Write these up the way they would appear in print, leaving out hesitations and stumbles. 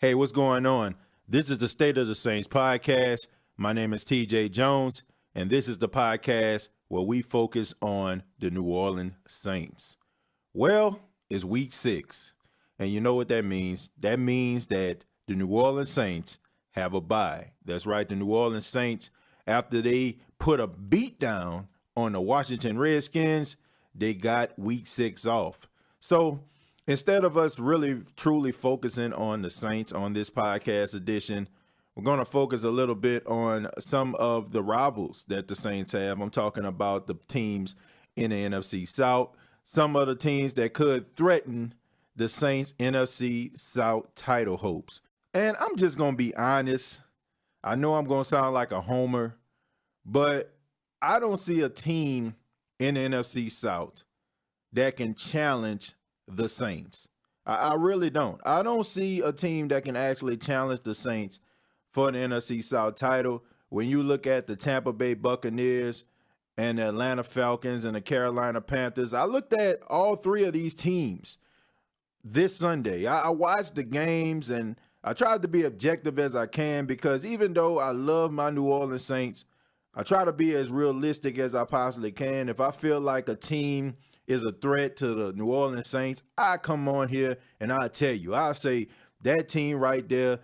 Hey, what's going on? This is the State of the Saints podcast. My name is TJ Jones, and this is the podcast where we focus on the New Orleans Saints. Well, it's week 6, and you know what that means. That means that the New Orleans Saints have a bye. That's right, the New Orleans Saints, after they put a beat down on the Washington Redskins, they got week 6 off. So instead of us really truly focusing on the Saints on this podcast edition, we're going to focus a little bit on some of the rivals that the Saints have. I'm talking about the teams in the NFC South, some of the teams that could threaten the Saints' NFC South title hopes. And I'm just going to be honest. I know I'm going to sound like a homer, but I don't see a team in the NFC South that can challenge the Saints. I really don't. I don't see a team that can actually challenge the Saints for the NFC South title. When you look at the Tampa Bay Buccaneers and the Atlanta Falcons and the Carolina Panthers, I looked at all three of these teams this Sunday. I watched the games and I tried to be objective as I can because even though I love my New Orleans Saints, I try to be as realistic as I possibly can. If I feel like a team is a threat to the New Orleans Saints, I come on here and I tell you, I say that team right there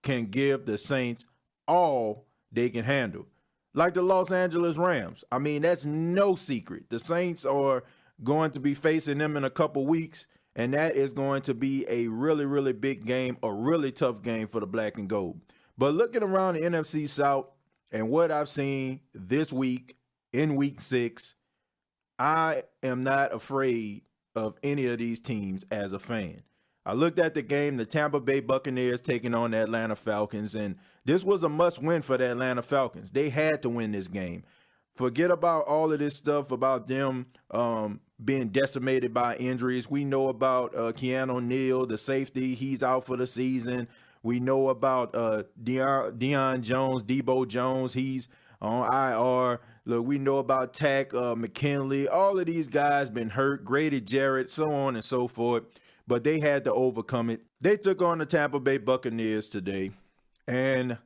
can give the Saints all they can handle. Like the Los Angeles Rams. I mean, that's no secret. The Saints are going to be facing them in a couple weeks, and that is going to be a really, really big game, a really tough game for the black and gold. But looking around the NFC South and what I've seen this week in week 6, I am not afraid of any of these teams as a fan. I looked at the game, the Tampa Bay Buccaneers taking on the Atlanta Falcons, and this was a must-win for the Atlanta Falcons. They had to win this game. Forget about all of this stuff about them being decimated by injuries. We know about Keanu Neal, the safety. He's out for the season. We know about Deion Jones, Debo Jones. He's on IR. Look, we know about Tack McKinley. All of these guys been hurt. Grady Jarrett, so on and so forth. But they had to overcome it. They took on the Tampa Bay Buccaneers today. And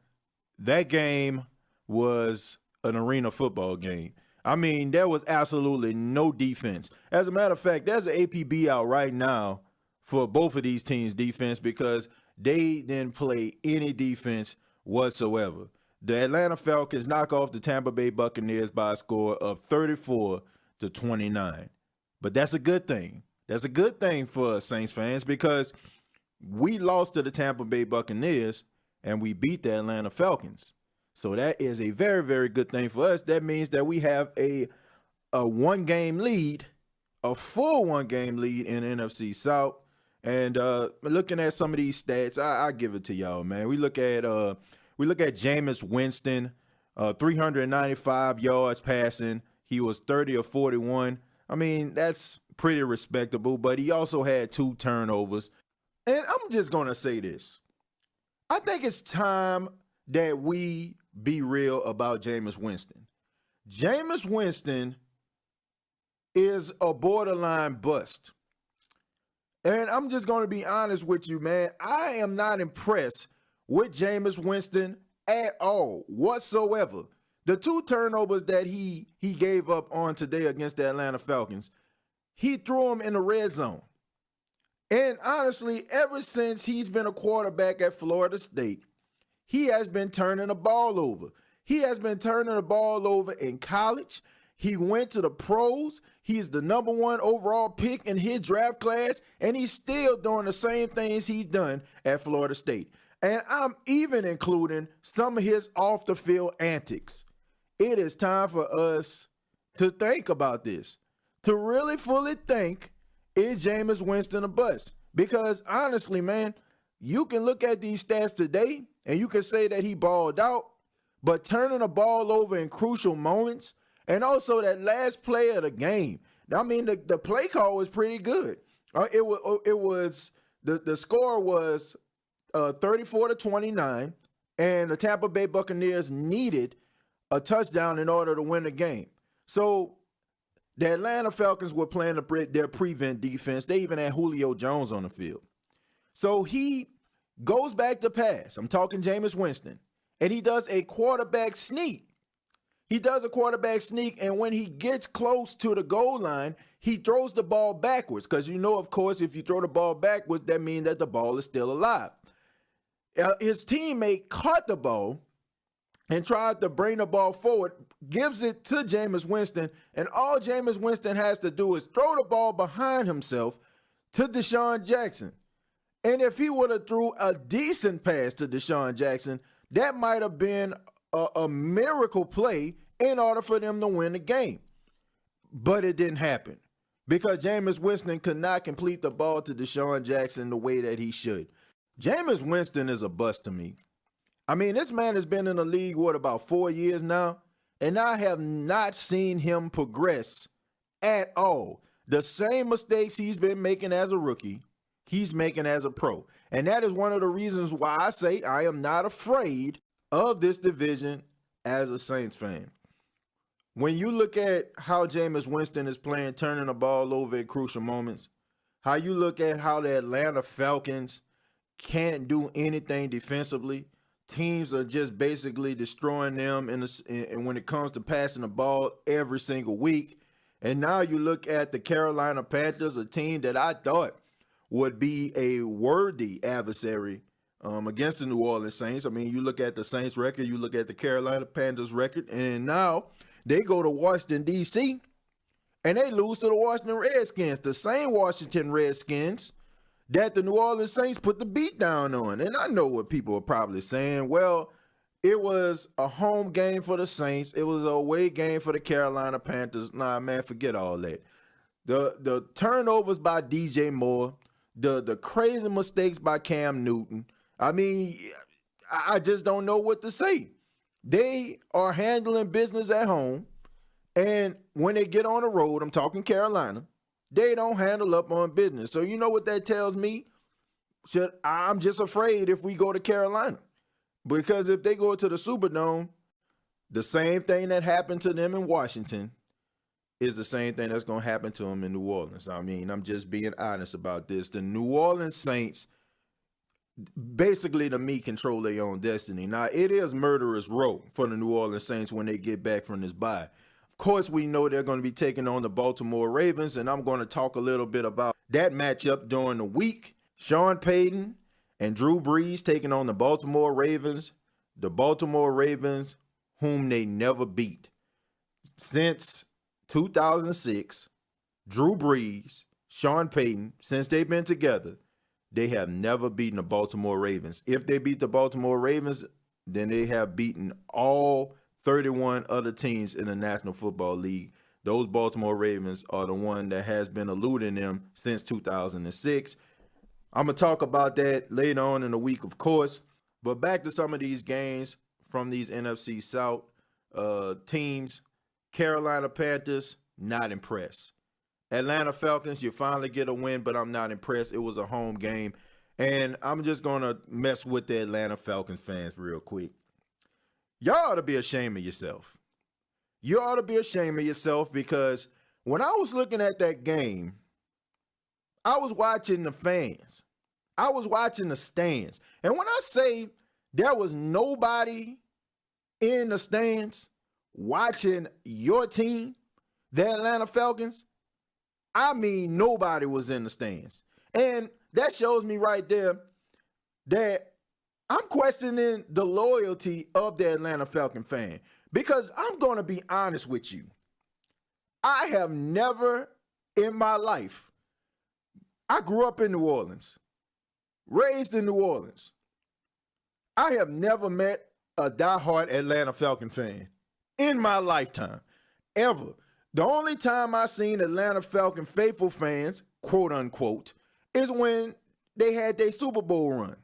that game was an arena football game. I mean, there was absolutely no defense. As a matter of fact, there's an APB out right now for both of these teams' defense because they didn't play any defense whatsoever. The Atlanta Falcons knock off the Tampa Bay Buccaneers by a score of 34-29. But that's a good thing. That's a good thing for Saints fans because we lost to the Tampa Bay Buccaneers and we beat the Atlanta Falcons. So that is a very, very good thing for us. That means that we have a one-game lead, a full one-game lead in NFC South. And looking at some of these stats, I give it to y'all, man. We look at Jameis Winston, 395 yards passing. He was 30 of 41. I mean, that's pretty respectable, but he also had 2 turnovers. And I'm just going to say this. I think it's time that we be real about Jameis Winston. Jameis Winston is a borderline bust. And I'm just going to be honest with you, man. I am not impressed with Jameis Winston at all, whatsoever. The 2 turnovers that he gave up on today against the Atlanta Falcons, he threw them in the red zone. And honestly, ever since he's been a quarterback at Florida State, he has been turning the ball over. He has been turning the ball over in college. He went to the pros. He's the number 1 overall pick in his draft class, and he's still doing the same things he's done at Florida State. And I'm even including some of his off-the-field antics. It is time for us to think about this, to really fully think, is Jameis Winston a bust? Because honestly, man, you can look at these stats today and you can say that he balled out, but turning the ball over in crucial moments and also that last play of the game. I mean, the play call was pretty good. The score was 34-29, and the Tampa Bay Buccaneers needed a touchdown in order to win the game. So the Atlanta Falcons were playing their prevent defense. They even had Julio Jones on the field. So he goes back to pass. I'm talking Jameis Winston. And he does a quarterback sneak. He does a quarterback sneak, and when he gets close to the goal line, he throws the ball backwards. Because of course, if you throw the ball backwards, that means that the ball is still alive. His teammate caught the ball and tried to bring the ball forward, gives it to Jameis Winston, and all Jameis Winston has to do is throw the ball behind himself to Deshaun Jackson. And if he would have threw a decent pass to Deshaun Jackson, that might have been a miracle play in order for them to win the game. But it didn't happen because Jameis Winston could not complete the ball to Deshaun Jackson the way that he should. Jameis Winston is a bust to me. I mean, this man has been in the league, about 4 years now, and I have not seen him progress at all. The same mistakes he's been making as a rookie, he's making as a pro. And that is one of the reasons why I say I am not afraid of this division as a Saints fan. When you look at how Jameis Winston is playing, turning the ball over at crucial moments, how you look at how the Atlanta Falcons can't do anything defensively, teams are just basically destroying them and when it comes to passing the ball every single week. And now you look at the Carolina Panthers, a team that I thought would be a worthy adversary against the New Orleans Saints. I mean, you look at the Saints record, you look at the Carolina Panthers record, and now they go to Washington, D.C., and they lose to the Washington Redskins, the same Washington Redskins that the New Orleans Saints put the beat down on. And I know what people are probably saying. Well, it was a home game for the Saints. It was a away game for the Carolina Panthers. Nah, man, forget all that. The turnovers by DJ Moore, the crazy mistakes by Cam Newton. I mean, I just don't know what to say. They are handling business at home, and when they get on the road, I'm talking Carolina, they don't handle up on business. So you know what that tells me? I'm just afraid if we go to Carolina. Because if they go to the Superdome, the same thing that happened to them in Washington is the same thing that's going to happen to them in New Orleans. I mean, I'm just being honest about this. The New Orleans Saints basically, to me, control their own destiny. Now, it is murderous row for the New Orleans Saints when they get back from this bye. Of course, we know they're going to be taking on the Baltimore Ravens, and I'm going to talk a little bit about that matchup during the week. Sean Payton and Drew Brees taking on the Baltimore Ravens, whom they never beat. Since 2006, Drew Brees, Sean Payton, since they've been together, they have never beaten the Baltimore Ravens. If they beat the Baltimore Ravens, then they have beaten all 31 other teams in the National Football League. Those Baltimore Ravens are the one that has been eluding them since 2006. I'm going to talk about that later on in the week, of course. But back to some of these games from these NFC South teams. Carolina Panthers, not impressed. Atlanta Falcons, you finally get a win, but I'm not impressed. It was a home game. And I'm just going to mess with the Atlanta Falcons fans real quick. Y'all ought to be ashamed of yourself. You ought to be ashamed of yourself because when I was looking at that game, I was watching the fans. I was watching the stands. And when I say there was nobody in the stands watching your team, the Atlanta Falcons, I mean, nobody was in the stands. And that shows me right there that I'm questioning the loyalty of the Atlanta Falcon fan. Because I'm going to be honest with you. I have never in my life, I grew up in New Orleans, raised in New Orleans. I have never met a diehard Atlanta Falcon fan in my lifetime, ever. The only time I seen Atlanta Falcon faithful fans, quote unquote, is when they had their Super Bowl run.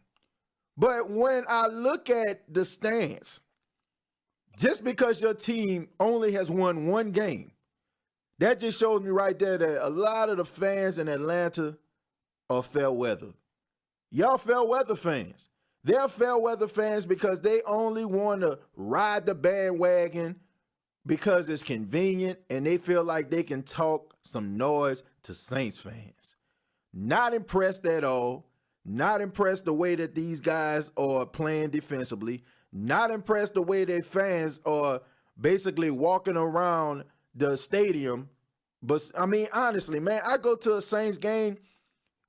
But when I look at the stands, just because your team only has won one game, that just shows me right there that a lot of the fans in Atlanta are fair weather. Y'all fair weather fans. They're fair weather fans because they only want to ride the bandwagon because it's convenient and they feel like they can talk some noise to Saints fans. Not impressed at all. Not impressed the way that these guys are playing defensively. Not impressed the way their fans are basically walking around the stadium. But I mean, honestly, man, I go to a Saints game.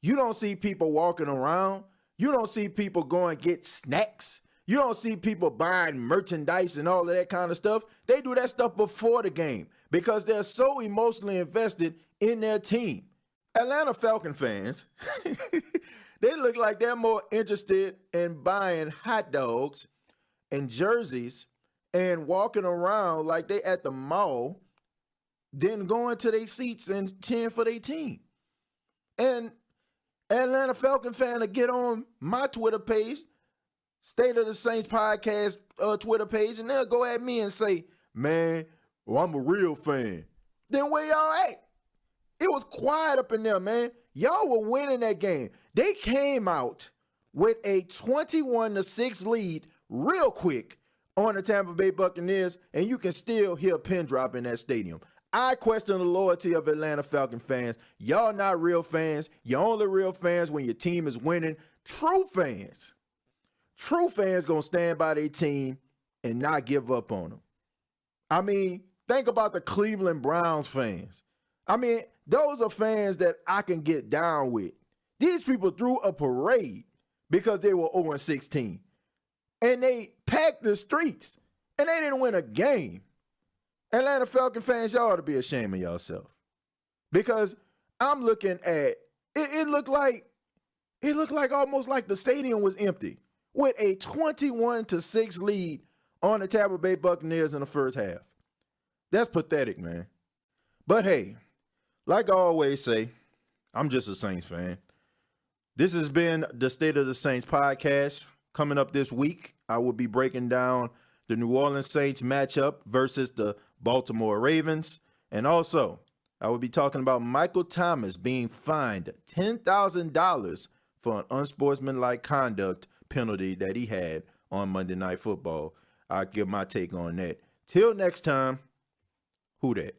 You don't see people walking around. You don't see people going get snacks. You don't see people buying merchandise and all of that kind of stuff. They do that stuff before the game because they're so emotionally invested in their team. Atlanta Falcon fans, they look like they're more interested in buying hot dogs and jerseys and walking around like they at the mall than going to their seats and cheering for their team. And Atlanta Falcon fan to get on my Twitter page, State of the Saints podcast Twitter page, and they'll go at me and say, man, well, I'm a real fan. Then where y'all at? It was quiet up in there, man. Y'all were winning that game. They came out with a 21-6 lead real quick on the Tampa Bay Buccaneers, and you can still hear a pin drop in that stadium. I question the loyalty of Atlanta Falcon fans. Y'all not real fans. You're only real fans when your team is winning. True fans gonna stand by their team and not give up on them. I mean, think about the Cleveland Browns fans. I mean, those are fans that I can get down with. These people threw a parade because they were 0-16. And they packed the streets. And they didn't win a game. Atlanta Falcon fans, y'all ought to be ashamed of yourself. Because I'm looking at, it looked like almost like the stadium was empty with a 21-6 lead on the Tampa Bay Buccaneers in the first half. That's pathetic, man. But hey, like I always say, I'm just a Saints fan. This has been the State of the Saints podcast. Coming up this week, I will be breaking down the New Orleans Saints matchup versus the Baltimore Ravens. And also, I will be talking about Michael Thomas being fined $10,000 for an unsportsmanlike conduct penalty that he had on Monday Night Football. I'll give my take on that. Till next time, who dat?